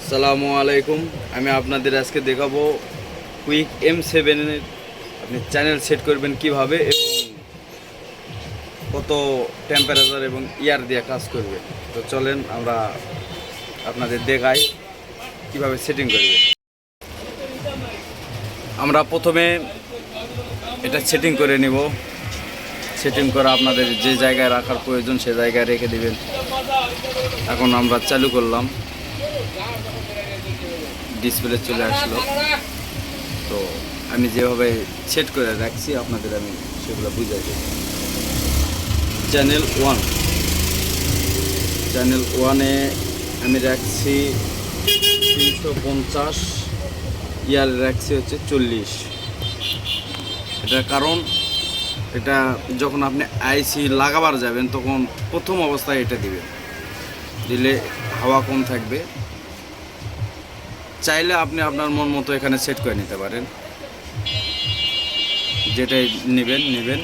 আসসালামু আলাইকুম। আমি আপনাদের আজকে দেখাবো কুইক M7 এর আপনি চ্যানেল সেট করবেন কিভাবে এবং কত টেম্পারেচার এবং ইয়ার দিয়ে কাজ করবে। তো চলেন আমরা আপনাদের দেখাই কিভাবে সেটিং করবে। আমরা প্রথমে এটা সেটিং করে নিব। সেটিং করা আপনাদের যে জায়গায় রাখার প্রয়োজন সে জায়গায় রেখে দিবেন। এখন আমরা চালু করলাম, ডিসপ্লে চলে আসলো। তো আমি যেভাবে সেট করে রাখছি আপনাদের আমি সেগুলো বুঝাই দেব। চ্যানেল 1 আমি রাখছি 350, ইয়ার রাখছি হচ্ছে 40। এটার কারণ এটা যখন আপনি আইসি লাগাবার যাবেন তখন প্রথম অবস্থায় এটা দিলে হাওয়া কম থাকবে। চাইলে আপনি আপনার মন মতো এখানে সেট করে নিতে পারেন, যেটাই নেবেন।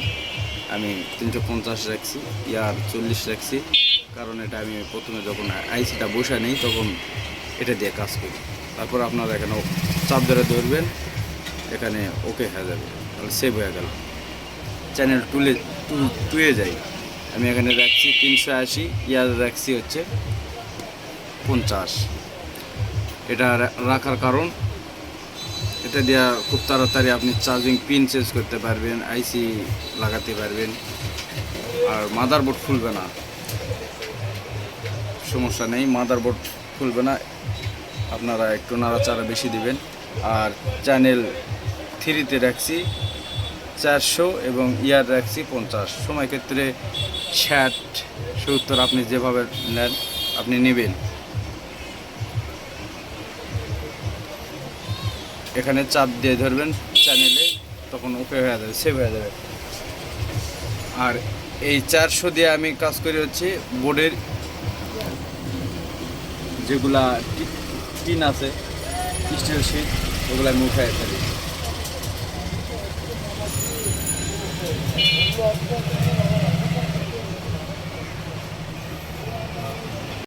আমি 350 রাখছি, ইয়ার 40 রাখছি, কারণ এটা আমি প্রথমে যখন আইসিটা বসা নেই তখন এটা দিয়ে কাজ করি। তারপর আপনারা এখানে চাপ ধরে ধরবেন, এখানে ওকে হয়ে যাবে, তাহলে সেভ হয়ে গেল। চ্যানেল টুয়ে যাই, আমি এখানে রাখছি 380, ইয়ার রাখছি হচ্ছে 50। এটা রাখার কারণ এটা দিয়া খুব তাড়াতাড়ি আপনি চার্জিং পিন চেঞ্জ করতে পারবেন, আইসি লাগাতে পারবেন, আর মাদারবোর্ড খুলবে না, সমস্যা নেই, মাদারবোর্ড খুলবে না। আপনারা একটু নাড়াচাড়া বেশি দিবেন। আর চ্যানেল 3তে রাখছি 400 এবং ইয়ার রাখছি 50। সময় ক্ষেত্রে 60-70 আপনি যেভাবে নেন আপনি নেবেন। এখানে চাপ দিয়ে ধরবেন চ্যানেলে, তখন ওকে হয়ে যাবে, সেভ হয়ে যাবে। আর এই 400 দিয়ে আমি কাজ করি হচ্ছে বোর্ডের যেগুলা টিন আছে, স্টিল শিট, ওগুলো আমি উঠাই ফেলি।